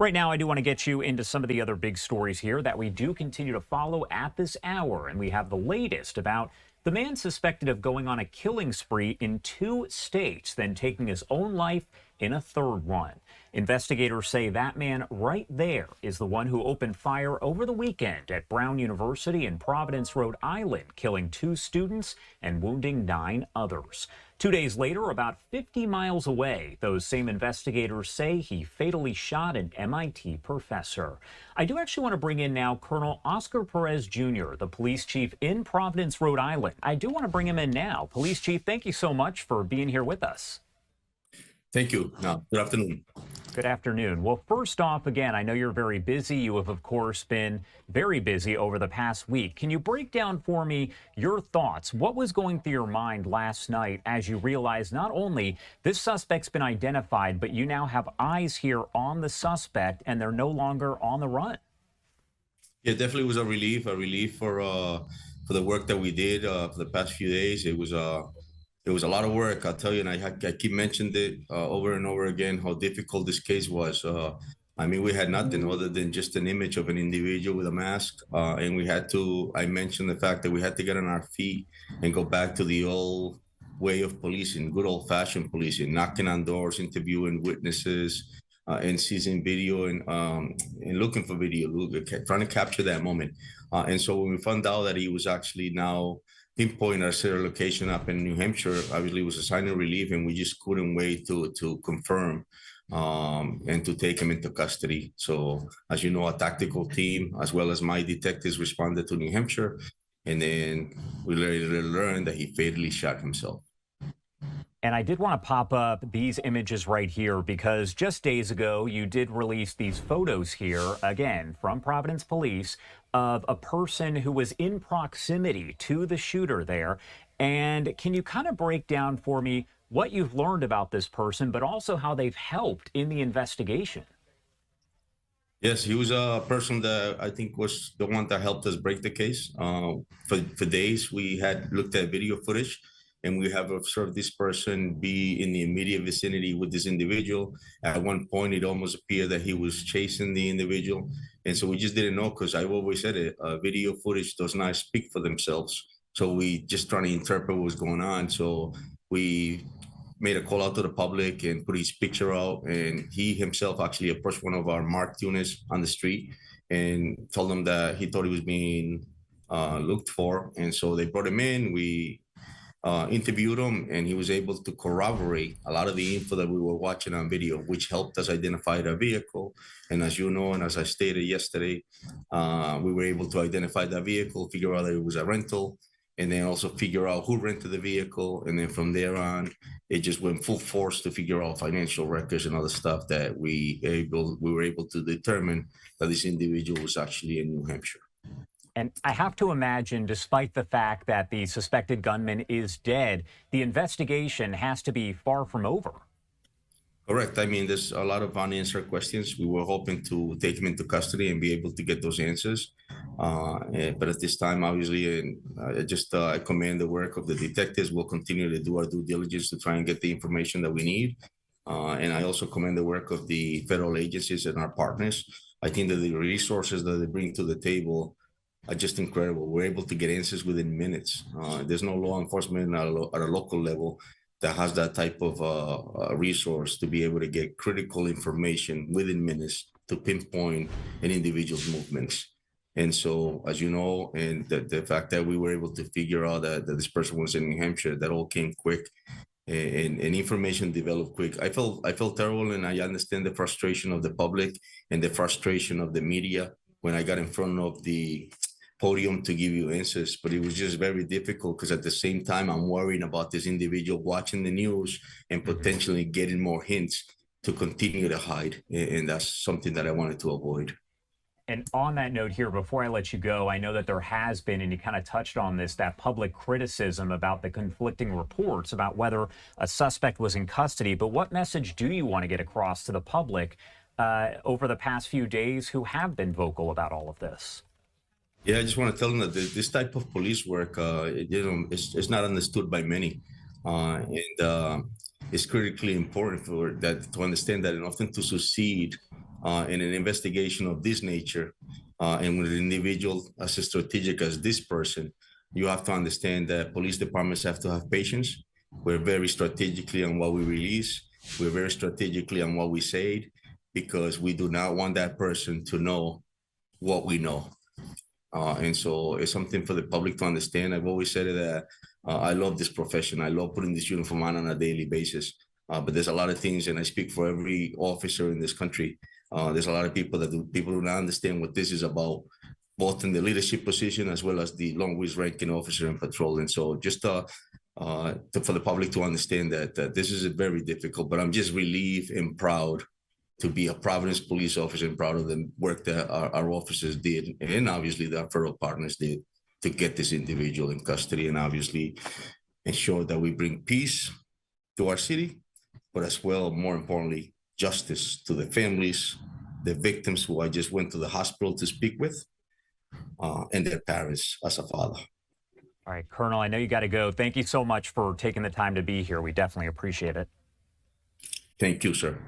Right now, I do want to get you into some of the other big stories here that we do continue to follow at this hour. And we have the latest about the man suspected of going on a killing spree in 2 states, then taking his own life in a third one. Investigators say that man right there is the one who opened fire over the weekend at Brown University in Providence, Rhode Island, killing 2 students and wounding 9 others. 2 days later, about 50 miles away, those same investigators say he fatally shot an MIT professor. I do actually want to bring in now Colonel Oscar Perez Jr., the police chief in Providence, Rhode Island. I do want to bring him in now. Police chief, thank you so much for being here with us. Thank you. Good afternoon. Good afternoon. Well, first off, again, I know you're very busy. You have, of course, been very busy over the past week. Can you break down for me your thoughts? What was going through your mind last night as you realized not only this suspect's been identified, but you now have eyes here on the suspect and they're no longer on the run? Yeah, definitely was a relief for the work that we did for the past few days. It was a lot of work, I'll tell you, and I keep mentioning it over and over again, how difficult this case was. I mean, we had nothing other than just an image of an individual with a mask. And I mentioned the fact that we had to get on our feet and go back to the old way of policing, good old fashioned policing, knocking on doors, interviewing witnesses, and seizing video and looking for video, trying to capture that moment. And so when we found out that he was actually now pinpoint our serial location up in New Hampshire, obviously it was a sign of relief, and we just couldn't wait to confirm and to take him into custody. So, as you know, a tactical team, as well as my detectives, responded to New Hampshire, and then we later learned that he fatally shot himself. And I did want to pop up these images right here because just days ago, you did release these photos here, again, from Providence Police, of a person who was in proximity to the shooter there. And can you kind of break down for me what you've learned about this person, but also how they've helped in the investigation? Yes, he was a person that I think was the one that helped us break the case. For days, we had looked at video footage, and we have observed this person be in the immediate vicinity with this individual. At one point, it almost appeared that he was chasing the individual. And so we just didn't know, because I've always said it, video footage does not speak for themselves. So we just trying to interpret what was going on. So we made a call out to the public and put his picture out. And he himself actually approached one of our marked units on the street and told them that he thought he was being looked for. And so they brought him in. We interviewed him, and he was able to corroborate a lot of the info that we were watching on video, which helped us identify the vehicle. And as you know, and as I stated yesterday, we were able to identify the vehicle, figure out that it was a rental, and then also figure out who rented the vehicle. And then from there on, it just went full force to figure out financial records and other stuff that we were able to determine that this individual was actually in New Hampshire. And I have to imagine, despite the fact that the suspected gunman is dead, the investigation has to be far from over. Correct. I mean, there's a lot of unanswered questions. We were hoping to take him into custody and be able to get those answers. But at this time, obviously, I commend the work of the detectives. We'll continue to do our due diligence to try and get the information that we need. And I also commend the work of the federal agencies and our partners. I think that the resources that they bring to the table are just incredible. We're able to get answers within minutes. There's no law enforcement at a local level that has that type of resource to be able to get critical information within minutes to pinpoint an individual's movements. And so, as you know, and the fact that we were able to figure out that this person was in New Hampshire, that all came quick, and information developed quick. I felt terrible, and I understand the frustration of the public and the frustration of the media when I got in front of the podium to give you answers, but it was just very difficult because at the same time, I'm worrying about this individual watching the news and potentially getting more hints to continue to hide. And that's something that I wanted to avoid. And on that note here, before I let you go, I know that there has been, and you kind of touched on this, that public criticism about the conflicting reports about whether a suspect was in custody. But what message do you want to get across to the public over the past few days who have been vocal about all of this? Yeah, I just want to tell them that this type of police work, it's not understood by many, and it's critically important for that to understand that in order to succeed in an investigation of this nature, and with an individual as strategic as this person, you have to understand that police departments have to have patience. We're very strategically on what we release. We're very strategically on what we say, because we do not want that person to know what we know. And so it's something for the public to understand. I've always said that I love this profession. I love putting this uniform on a daily basis. But there's a lot of things, and I speak for every officer in this country. There's a lot of people people do not understand what this is about, both in the leadership position as well as the longest ranking officer in patrol. And so just for the public to understand that this is very difficult, but I'm just relieved and proud to be a Providence police officer and proud of the work that our officers did, and obviously the federal partners did, to get this individual in custody and obviously ensure that we bring peace to our city, but as well, more importantly, justice to the families, the victims who I just went to the hospital to speak with, and their parents as a father. All right, Colonel, I know you got to go. Thank you so much for taking the time to be here. We definitely appreciate it. Thank you, sir.